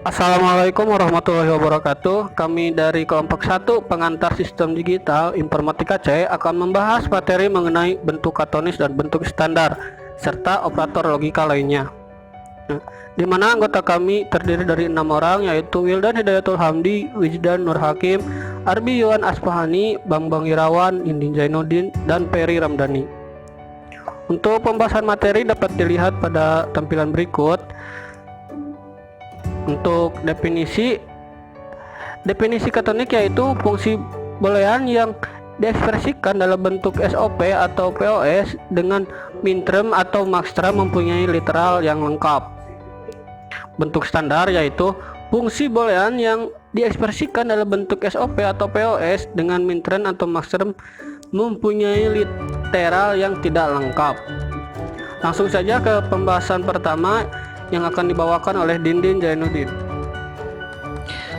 Assalamualaikum warahmatullahi wabarakatuh. Kami dari kelompok 1 pengantar sistem digital Informatika C akan membahas materi mengenai bentuk katonis dan bentuk standar serta operator logika lainnya. Di mana anggota kami terdiri dari 6 orang, yaitu Wildan Hidayatul Hamdi, Wijdan Nur Hakim, Arbi Yuan Aspahani, Bambang Irawan, Indin Zainuddin, dan Peri Ramdhani. Untuk pembahasan materi dapat dilihat pada tampilan berikut. Untuk definisi katonik yaitu fungsi boolean yang diekspresikan dalam bentuk SOP atau POS dengan minterm atau maxterm mempunyai literal yang lengkap. Bentuk standar yaitu fungsi boolean yang diekspresikan dalam bentuk SOP atau POS dengan minterm atau maxterm mempunyai literal yang tidak lengkap. Langsung saja ke pembahasan pertama yang akan dibawakan oleh Dindin Zainuddin.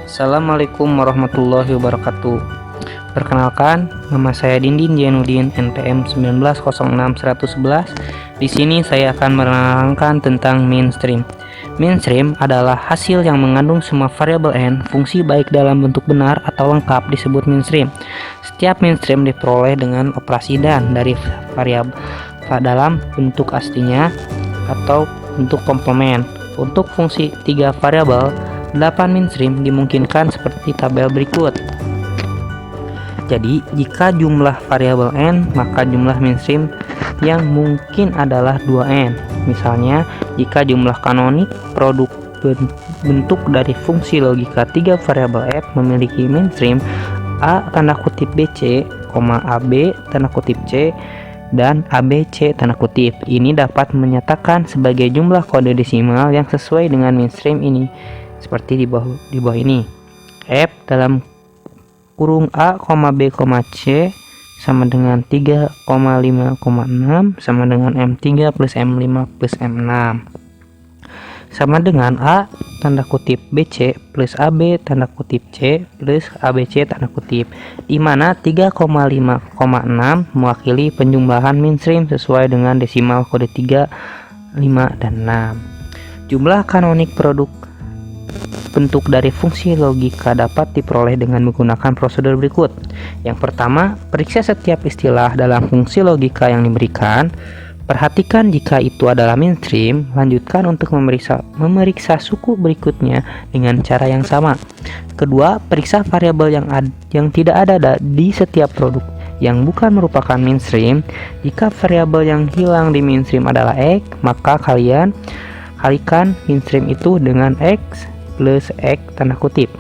Assalamualaikum warahmatullahi wabarakatuh. Perkenalkan, nama saya Dindin Zainuddin, NPM 1906111. Di sini saya akan menerangkan tentang mainstream. Mainstream adalah hasil yang mengandung semua variabel n, fungsi baik dalam bentuk benar atau lengkap disebut mainstream. Setiap mainstream diperoleh dengan operasi dan dari variabel dalam bentuk aslinya atau bentuk komplement. Untuk fungsi 3 variabel, 8 mainstream dimungkinkan seperti tabel berikut. Jadi, jika jumlah variabel n, maka jumlah mainstream yang mungkin adalah 2n. Misalnya, jika jumlah kanonik produk bentuk dari fungsi logika 3 variabel f memiliki mainstream a tanda kutip bc, ab tanda kutip c, dan ABC tanda kutip. Ini dapat menyatakan sebagai jumlah kode desimal yang sesuai dengan mainstream ini, seperti di bawah ini. F dalam kurung A, B, C sama dengan 3,5,6 sama dengan M3 plus M5 plus M6 sama dengan A tanda kutip BC plus AB tanda kutip C plus ABC tanda kutip, di mana 3,5,6 mewakili penjumlahan mainstream sesuai dengan desimal kode 3, 5, dan 6. Jumlah kanonik produk bentuk dari fungsi logika dapat diperoleh dengan menggunakan prosedur berikut. Yang pertama, periksa setiap istilah dalam fungsi logika yang diberikan. Perhatikan jika itu adalah mainstream. Lanjutkan untuk memeriksa suku berikutnya dengan cara yang sama. Kedua, periksa variabel yang tidak ada di setiap produk yang bukan merupakan mainstream. Jika variabel yang hilang di mainstream adalah X, maka kalian kalikan mainstream itu dengan X plus X tanda kutip.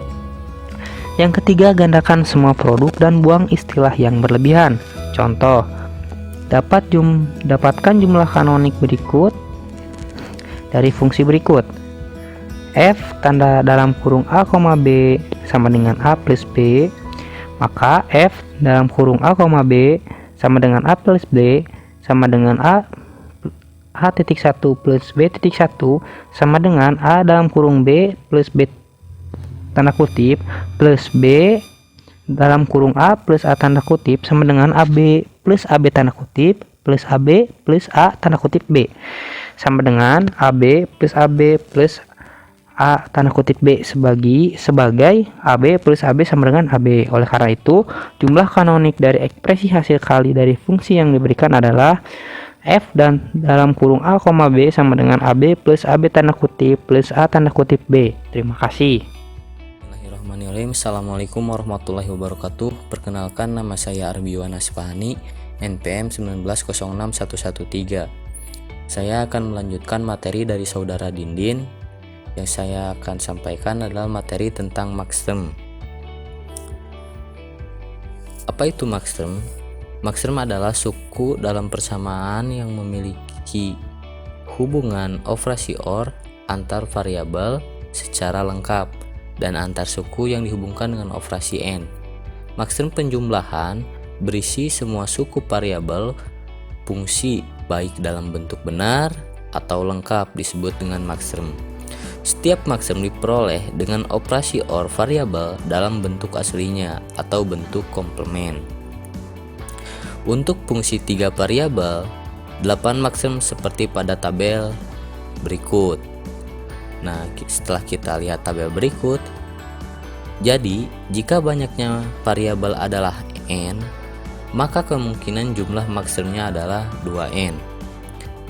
Yang ketiga, gandakan semua produk dan buang istilah yang berlebihan. Contoh, dapatkan jumlah kanonik berikut dari fungsi berikut. F tanda dalam kurung A, B sama dengan A plus B, maka F dalam kurung A, B sama dengan A plus B sama dengan H.1 plus B.1 sama dengan A dalam kurung B plus B tanda kutip plus B dalam kurung A plus A tanda kutip sama dengan AB plus AB tanda kutip plus AB plus A tanda kutip B sama dengan AB plus A tanda kutip B sebagai AB plus AB sama dengan AB. Oleh karena itu, jumlah kanonik dari ekspresi hasil kali dari fungsi yang diberikan adalah F dan dalam kurung A, B sama dengan AB plus AB tanda kutip plus A tanda kutip B. Terima kasih. Bismillahirrahmanirrahim. Assalamualaikum warahmatullahi wabarakatuh. Perkenalkan, nama saya Arbi Yuan Aspahani, NPM 1906113. Saya akan melanjutkan materi dari saudara Dindin. Yang saya akan sampaikan adalah materi tentang maxterm. Apa itu maxterm? Maxterm adalah suku dalam persamaan yang memiliki hubungan operasi OR antar variabel secara lengkap dan antar suku yang dihubungkan dengan operasi n. Maxterm penjumlahan berisi semua suku variabel fungsi baik dalam bentuk benar atau lengkap disebut dengan maxterm. Setiap maxterm diperoleh dengan operasi OR variabel dalam bentuk aslinya atau bentuk komplement. Untuk fungsi 3 variabel, 8 maxterm seperti pada tabel berikut. Nah, setelah kita lihat tabel berikut, jadi jika banyaknya variabel adalah n, maka kemungkinan jumlah maksimumnya adalah 2n.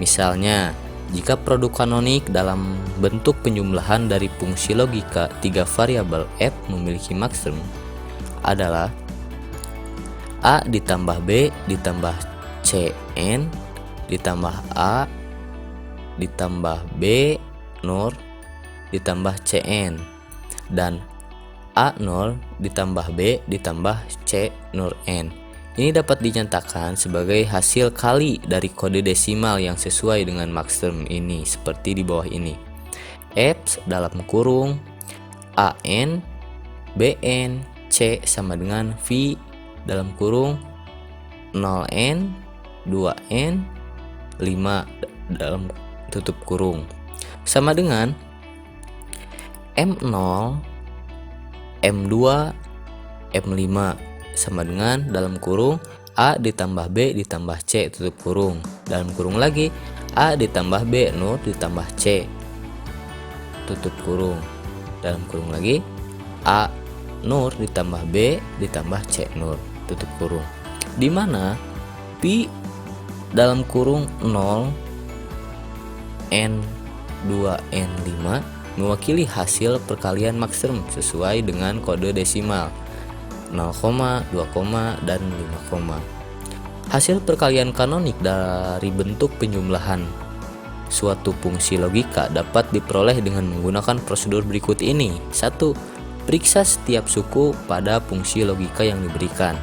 Misalnya, jika produk kanonik dalam bentuk penjumlahan dari fungsi logika 3 variabel f memiliki maksimum adalah a ditambah b ditambah cn ditambah a ditambah b nur ditambah cn dan a nur ditambah b ditambah c nur n. Ini dapat dinyatakan sebagai hasil kali dari kode desimal yang sesuai dengan maksimum ini seperti di bawah ini. F dalam kurung an bn c sama dengan v dalam kurung 0n 2n 5 dalam tutup kurung sama dengan m0 m2 m5 sama dengan dalam kurung a ditambah b ditambah c tutup kurung, dalam kurung lagi a ditambah b nur ditambah c tutup kurung, dalam kurung lagi a nur ditambah b ditambah c nur tutup kurung, di mana pi dalam kurung 0 n 2 n 5 mewakili hasil perkalian maksimum sesuai dengan kode desimal 0, 2, dan 5. Hasil perkalian kanonik dari bentuk penjumlahan suatu fungsi logika dapat diperoleh dengan menggunakan prosedur berikut ini. 1. Periksa setiap suku pada fungsi logika yang diberikan.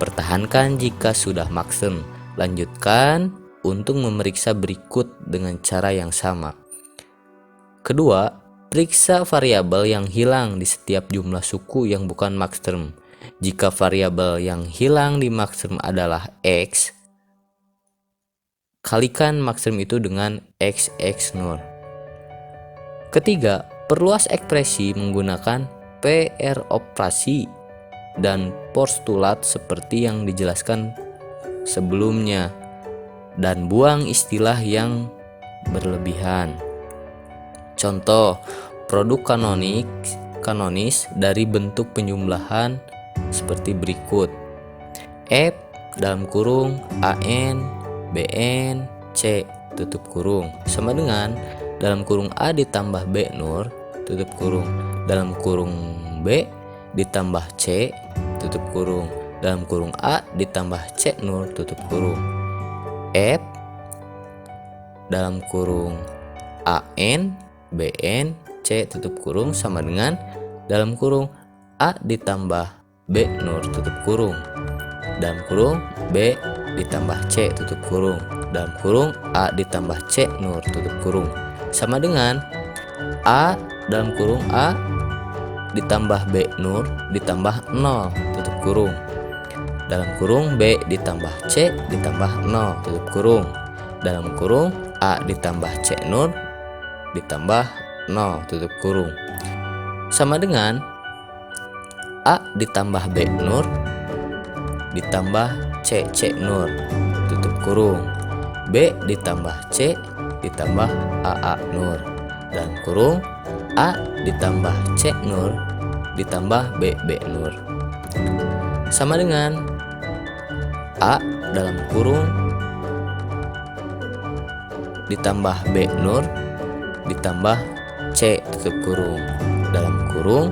Pertahankan jika sudah maksimum. Lanjutkan untuk memeriksa berikut dengan cara yang sama. Kedua, periksa variabel yang hilang di setiap jumlah suku yang bukan maksimum. Jika variabel yang hilang di maksimum adalah x, kalikan maksimum itu dengan x nur. Ketiga, perluas ekspresi menggunakan PR operasi dan postulat seperti yang dijelaskan sebelumnya dan buang istilah yang berlebihan. Contoh, produk kanonis dari bentuk penjumlahan seperti berikut. F dalam kurung an bn c tutup kurung sama dengan dalam kurung a ditambah b nur tutup kurung, dalam kurung b ditambah c tutup kurung, dalam kurung a ditambah c nur tutup kurung. F dalam kurung an bn c tutup kurung sama dengan dalam kurung a ditambah b nur tutup kurung, dalam kurung b ditambah c tutup kurung, dalam kurung a ditambah c nur tutup kurung sama dengan a dalam kurung a ditambah b nur ditambah 0 tutup kurung, dalam kurung b ditambah c ditambah 0 tutup kurung, dalam kurung a ditambah c nur ditambah 0 tutup kurung sama dengan a ditambah b nur ditambah c nur tutup kurung, b ditambah c ditambah a nur, dalam kurung a ditambah c nur ditambah b nur sama dengan a dalam kurung ditambah b nur ditambah c tutup kurung, dalam kurung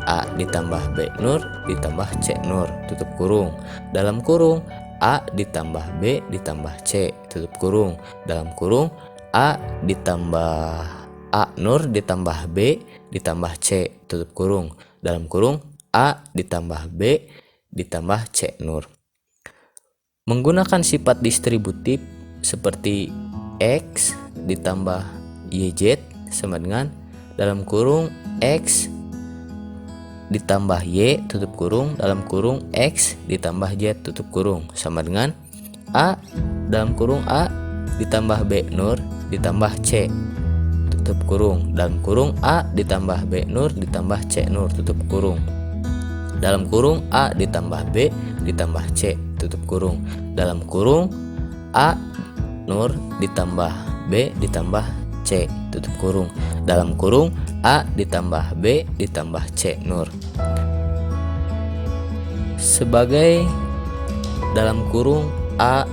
a ditambah b nur ditambah c nur tutup kurung, dalam kurung a ditambah b ditambah c tutup kurung, dalam kurung a ditambah a nur ditambah b ditambah c tutup kurung, dalam kurung a ditambah b ditambah c nur. Menggunakan sifat distributif seperti x ditambah yz sama dengan dalam kurung x ditambah y tutup kurung, dalam kurung x ditambah y tutup kurung sama dengan a dalam kurung a ditambah b nur ditambah c tutup kurung, dalam kurung a ditambah b nur ditambah c nur tutup kurung, dalam kurung a ditambah b ditambah c tutup kurung, dalam kurung a nur ditambah b ditambah c tutup kurung, dalam kurung A ditambah B ditambah C nur. Sebagai dalam kurung A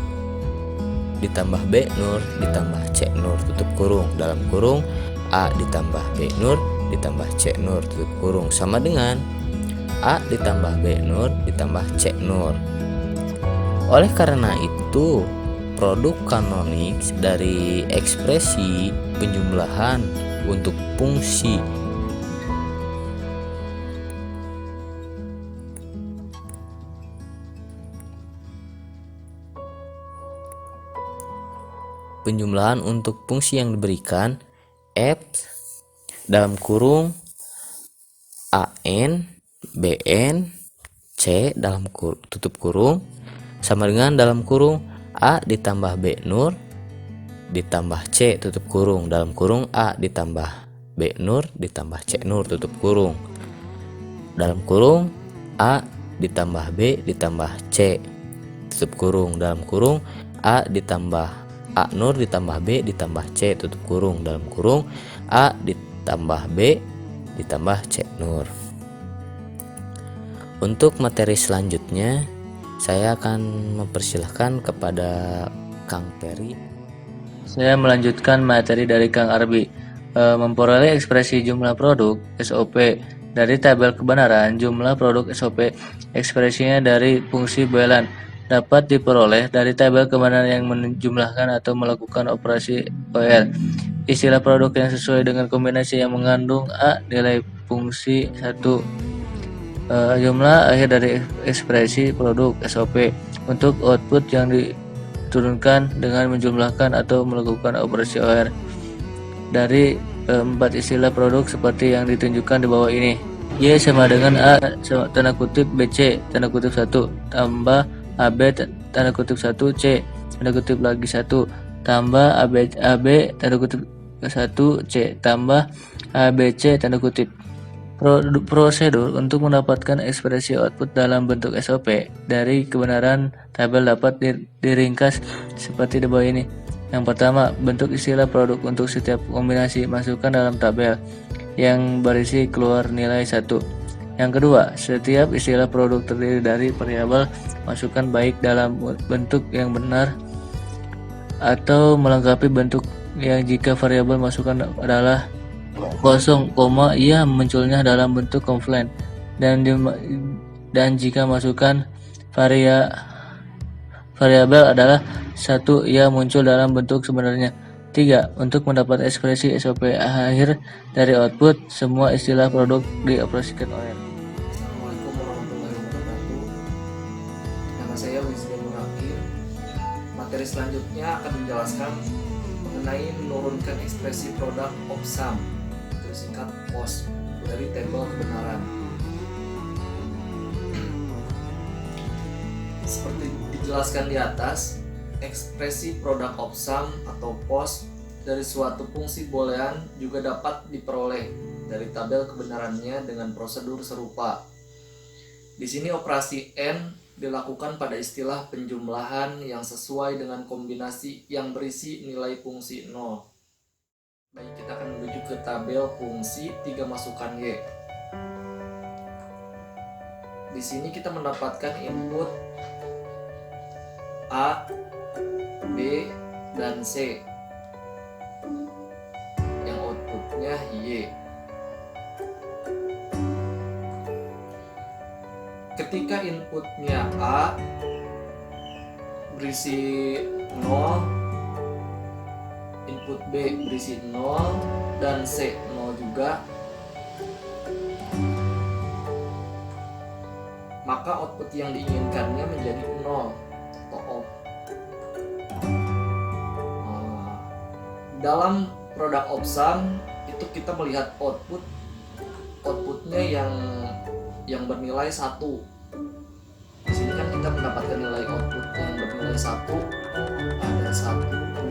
ditambah B nur ditambah C nur tutup kurung, dalam kurung A ditambah B nur ditambah C nur tutup kurung, sama dengan A ditambah B nur ditambah C nur. Oleh karena itu, produk kanonik dari ekspresi penjumlahan untuk fungsi yang diberikan F dalam kurung AN BN C dalam tutup kurung sama dengan dalam kurung A ditambah B nur ditambah C tutup kurung, dalam kurung A ditambah B nur ditambah C nur tutup kurung, dalam kurung A ditambah B ditambah C tutup kurung, dalam kurung A ditambah A nur ditambah B ditambah C tutup kurung, dalam kurung A ditambah B ditambah C nur. Untuk materi selanjutnya saya akan mempersilahkan kepada Kang Peri. Saya melanjutkan materi dari Kang Arbi. Memperoleh ekspresi jumlah produk SOP dari tabel kebenaran. Jumlah produk SOP ekspresinya dari fungsi Boolean dapat diperoleh dari tabel kebenaran yang menjumlahkan atau melakukan operasi OR. Istilah produk yang sesuai dengan kombinasi yang mengandung A nilai fungsi 1. Jumlah akhir dari ekspresi produk SOP untuk output yang diturunkan dengan menjumlahkan atau melakukan operasi OR dari 4 istilah produk seperti yang ditunjukkan di bawah ini. Y sama dengan A tanda kutip BC tanda kutip 1 tambah AB tanda kutip 1 C tanda kutip lagi 1 tambah AB tanda kutip 1 C tambah ABC tanda kutip. Prosedur untuk mendapatkan ekspresi output dalam bentuk SOP dari kebenaran tabel dapat diringkas seperti di bawah ini. Yang pertama, bentuk istilah produk untuk setiap kombinasi masukkan dalam tabel yang berisi keluar nilai 1. Yang kedua, setiap istilah produk terdiri dari variabel masukkan baik dalam bentuk yang benar atau melengkapi bentuk yang jika variabel masukan adalah kosong, ia munculnya dalam bentuk komplain dan jika masukan variabel adalah 1 ia muncul dalam bentuk sebenarnya. 3. Untuk mendapat ekspresi SOP akhir dari output, semua istilah produk dioperasikan OR. Assalamualaikum warahmatullahi wabarakatuh. Nama saya Wisnu Nuraki. Materi selanjutnya akan menjelaskan mengenai menurunkan ekspresi produk of sum, singkat POS, dari tabel kebenaran. Seperti dijelaskan di atas, ekspresi produk of sum atau POS dari suatu fungsi boolean juga dapat diperoleh dari tabel kebenarannya dengan prosedur serupa. Di sini operasi AND dilakukan pada istilah penjumlahan yang sesuai dengan kombinasi yang berisi nilai fungsi 0. Baik, kita akan menuju ke tabel fungsi 3 masukan Y. Di sini kita mendapatkan input A, B, dan C yang outputnya Y. Ketika inputnya A berisi 0, input B berisi 0 dan C 0 juga, maka output yang diinginkannya menjadi 0 atau off. Dalam produk of sum itu kita melihat outputnya yang bernilai 1. Di sini kan kita mendapatkan nilai output yang bernilai 1, ada 1,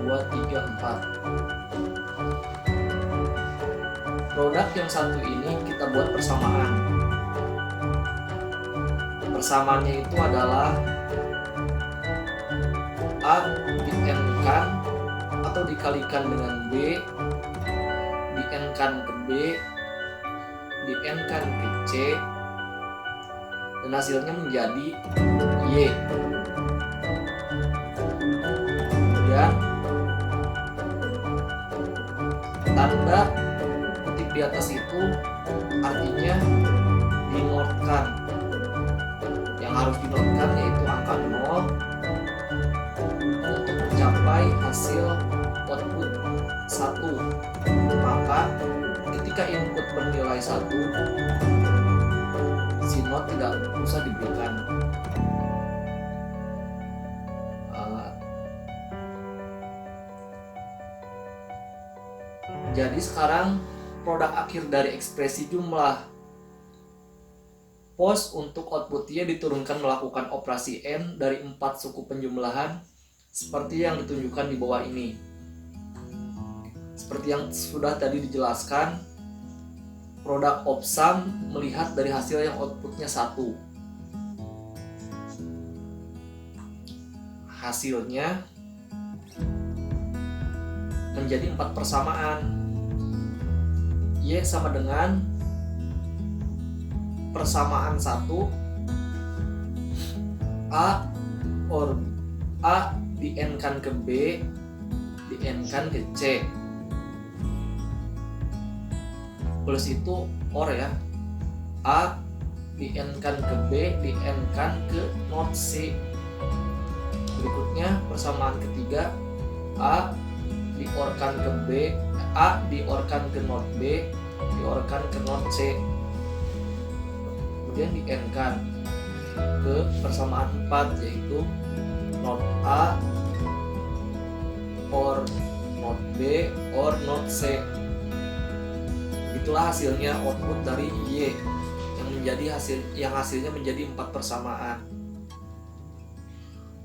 2, 3, 4. Produk yang satu ini kita buat persamaan. Persamaannya itu adalah A di-N-kan atau dikalikan dengan B N-kan ke B, di N-kan ke C, dan hasilnya menjadi Y. Kemudian tanda kutip di atas itu artinya dinotkan. Yang harus dinotkan yaitu angka 0 untuk mencapai hasil output 1. Maka ketika input bernilai 1, si not tidak usah diberikan. Jadi sekarang produk akhir dari ekspresi jumlah POS untuk output Y diturunkan melakukan operasi N dari 4 suku penjumlahan seperti yang ditunjukkan di bawah ini. Seperti yang sudah tadi dijelaskan, produk opsum melihat dari hasil yang outputnya 1. Hasilnya menjadi 4 persamaan. Y sama dengan persamaan 1 A di N-kan ke B, di N-kan ke C. Plus itu OR ya. A di N-kan ke B, di N-kan ke not C. Berikutnya persamaan ketiga, A di OR-kan ke B, A di OR-kan ke not B, di OR-kan ke not C. Kemudian di N-kan ke persamaan 4, yaitu not A or not B or not C. Itulah hasilnya output dari Y yang hasilnya menjadi 4 persamaan.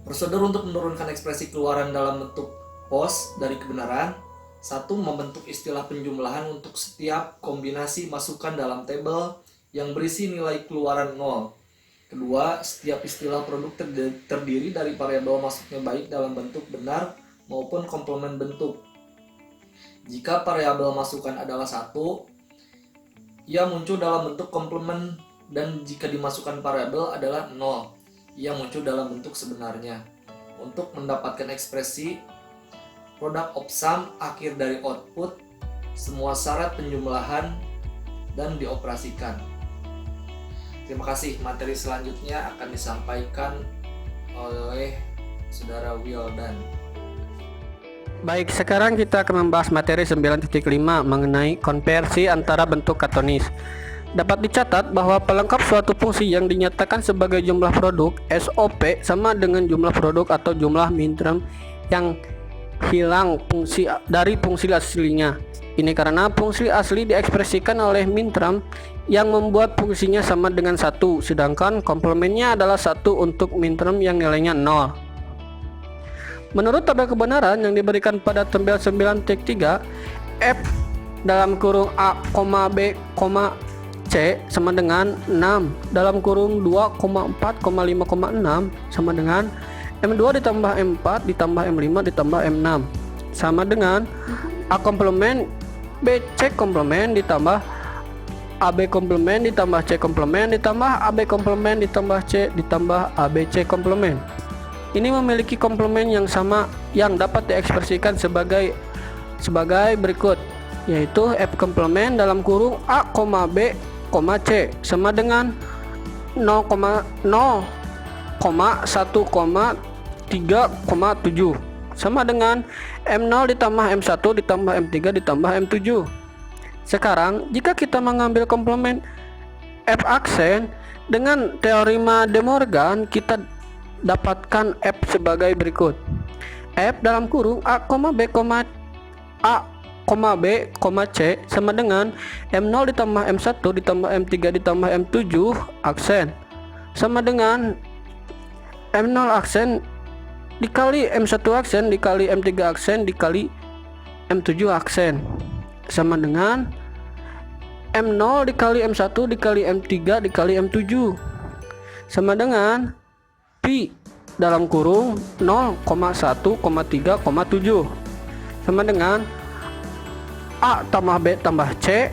Prosedur untuk menurunkan ekspresi keluaran dalam bentuk POS dari kebenaran: 1. Membentuk istilah penjumlahan untuk setiap kombinasi masukan dalam tabel yang berisi nilai keluaran 0. 2. Setiap istilah produk terdiri dari variabel masuknya baik dalam bentuk benar maupun komplement bentuk. Jika variabel masukan adalah 1, ia muncul dalam bentuk komplement, dan jika dimasukkan variabel adalah 0, ia muncul dalam bentuk sebenarnya. Untuk mendapatkan ekspresi produk opsum akhir dari output, semua syarat penjumlahan dan dioperasikan. Terima kasih. Materi selanjutnya akan disampaikan oleh Saudara Wildan. Baik, sekarang kita akan membahas materi 9.5 mengenai konversi antara bentuk katonis. Dapat dicatat bahwa pelengkap suatu fungsi yang dinyatakan sebagai jumlah produk SOP sama dengan jumlah produk atau jumlah minterm yang hilang dari fungsi aslinya. Ini karena fungsi asli diekspresikan oleh minterm yang membuat fungsinya sama dengan 1, sedangkan komplementnya adalah 1 untuk minterm yang nilainya 0. Menurut tabel kebenaran yang diberikan pada tabel 9.3, F dalam kurung A, B, C sama dengan 6 dalam kurung 2,4,5,6 sama dengan M2 ditambah M4 ditambah M5 ditambah M6 sama dengan A komplement B C komplement ditambah AB komplement ditambah C komplement ditambah AB komplement ditambah C ditambah ABC komplement. Ini memiliki komplement yang sama yang dapat diekspresikan sebagai berikut, yaitu F komplement dalam kurung A, B, C sama dengan 0,1,3,7 sama dengan M0 ditambah M1 ditambah M3 ditambah M7. Sekarang jika kita mengambil komplement F aksen dengan teorema De Morgan, kita dapatkan F sebagai berikut. F dalam kurung A, B, C sama dengan M0 ditambah M1 ditambah M3 ditambah M7 aksen sama dengan M0 aksen dikali M1 aksen dikali M3 aksen dikali M7 aksen sama dengan M0 dikali M1 dikali M3 dikali M7 sama dengan Pi dalam kurung 0,1,3,7 sama dengan A tambah B tambah C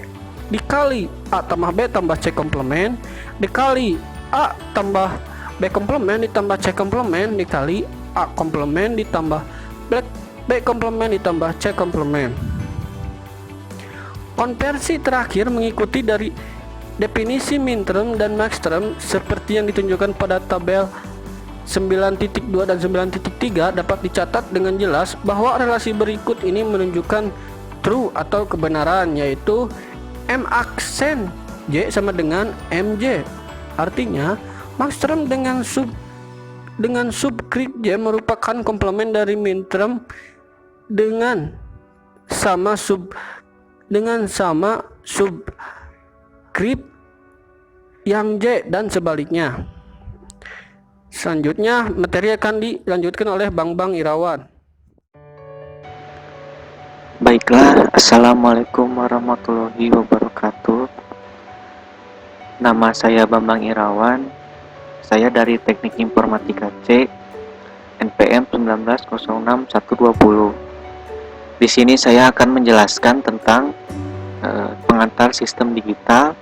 dikali A tambah B tambah C komplement dikali A tambah B komplement ditambah C komplement dikali A komplement ditambah B komplement ditambah C komplement. Konversi terakhir mengikuti dari definisi minterm dan maxterm seperti yang ditunjukkan pada tabel 9.2 dan 9.3 dapat dicatat dengan jelas bahwa relasi berikut ini menunjukkan true atau kebenaran, yaitu M aksen J sama dengan MJ. Artinya maxterm dengan subscript J merupakan komplement dari minterm dengan sama subscript yang J dan sebaliknya. Selanjutnya materi akan dilanjutkan oleh Bang Irawan. Baiklah, Assalamualaikum warahmatullahi wabarakatuh. Nama saya Bambang Irawan. Saya dari Teknik Informatika C, NPM 1906120. Di sini saya akan menjelaskan tentang pengantar sistem digital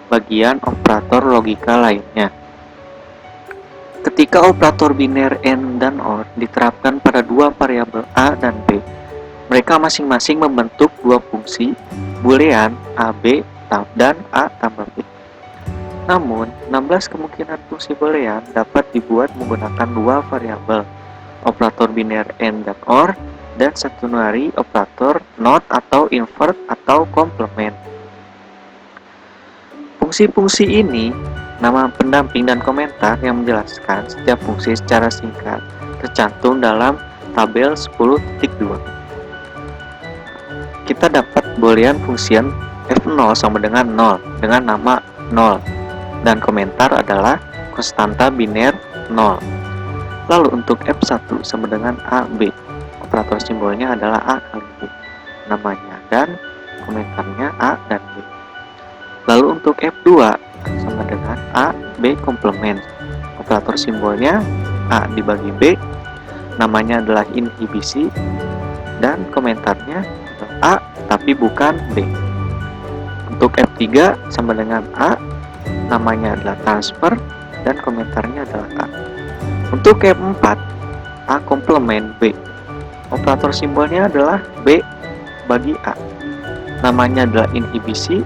bagian operator logika lainnya. Ketika operator biner AND dan OR diterapkan pada dua variabel A dan B, mereka masing-masing membentuk dua fungsi boolean AB dan A tambah B. Namun, 16 kemungkinan fungsi boolean dapat dibuat menggunakan dua variabel, operator biner AND dan OR, dan satu nari operator NOT atau invert atau komplement. Fungsi-fungsi ini, nama pendamping dan komentar yang menjelaskan setiap fungsi secara singkat tercantum dalam tabel 10.2. Kita dapat boolean function f0 sama dengan 0 dengan nama 0 dan komentar adalah konstanta biner 0. Lalu untuk f1 sama dengan AB, operator simbolnya adalah A kali B, namanya dan komentarnya A dan B. Lalu untuk f2 sama dengan A B komplement, operator simbolnya A dibagi B, namanya adalah inhibisi dan komentarnya A tapi bukan B. Untuk F3 sama dengan A, namanya adalah transfer dan komentarnya adalah A. Untuk F4, A komplement B, operator simbolnya adalah B bagi A, namanya adalah inhibisi,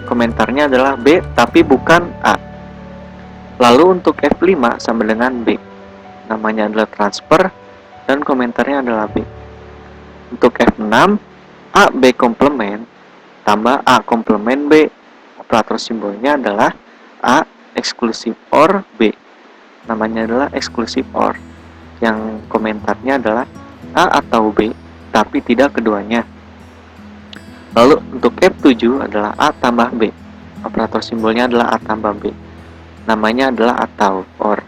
komentarnya adalah B tapi bukan A. Lalu untuk F5 sama dengan B, namanya adalah transfer dan komentarnya adalah B. Untuk F6, A B komplement tambah A komplement B, operator simbolnya adalah A eksklusif OR B, namanya adalah eksklusif OR, yang komentarnya adalah A atau B tapi tidak keduanya. Lalu untuk F7 adalah A tambah B, operator simbolnya adalah A tambah B, namanya adalah atau OR,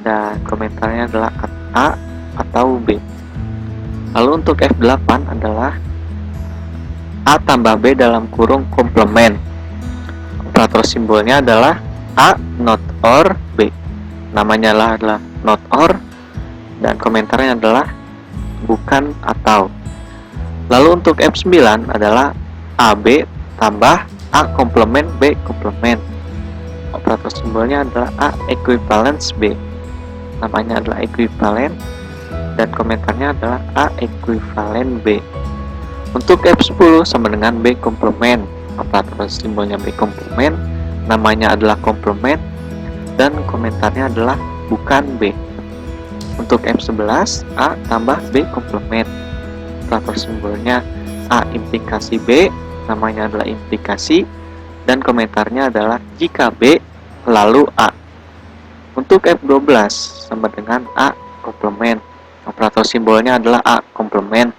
dan komentarnya adalah A atau B. Lalu untuk F8 adalah A tambah B dalam kurung komplement, operator simbolnya adalah A not OR B, namanya adalah not OR, dan komentarnya adalah bukan atau. Lalu untuk F9 adalah AB tambah A komplement B komplement, operator simbolnya adalah A equivalence B, namanya adalah equivalent, dan komentarnya adalah A equivalent B. Untuk F10 sama dengan B komplement, operator simbolnya B komplement, namanya adalah komplement, dan komentarnya adalah bukan B. Untuk F11 A tambah B komplement, operator simbolnya A implikasi B, namanya adalah implikasi, dan komentarnya adalah jika B lalu A. Untuk F12 sama dengan A komplement, operator simbolnya adalah A komplement,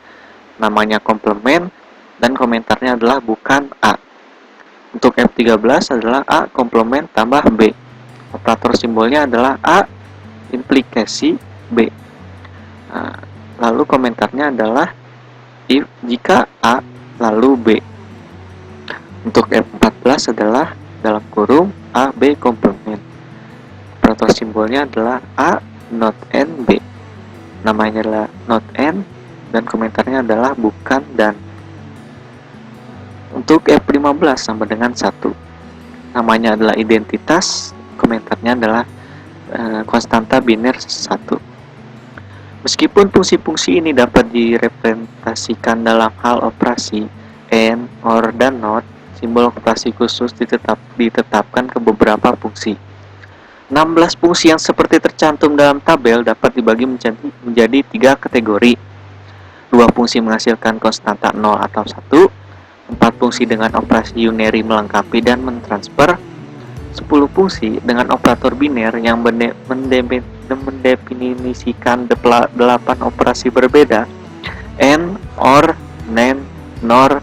namanya komplement, dan komentarnya adalah bukan A. Untuk F13 adalah A komplement tambah B, operator simbolnya adalah A implikasi B. Lalu komentarnya adalah jika A lalu B. Untuk F14 adalah dalam kurung A B komplement, operator simbolnya adalah A not N B, namanya adalah not N, dan komentarnya adalah bukan dan. Untuk F15 sama dengan 1. Namanya adalah identitas, komentarnya adalah konstanta biner 1. Meskipun fungsi-fungsi ini dapat direpresentasikan dalam hal operasi AND, OR, dan NOT, simbol operasi khusus ditetapkan ke beberapa fungsi. 16 fungsi yang seperti tercantum dalam tabel dapat dibagi menjadi 3 kategori. 2 fungsi menghasilkan konstanta 0 atau 1, 4 fungsi dengan operasi unary melengkapi dan mentransfer, 10 fungsi dengan operator biner yang mendefinisikan 8 operasi berbeda, AND, OR, NAND, NOR,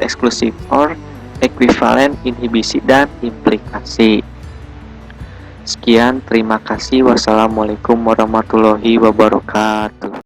eksklusif OR, ekuivalen, inhibisi, dan implikasi. Sekian, terima kasih. Wassalamualaikum warahmatullahi wabarakatuh.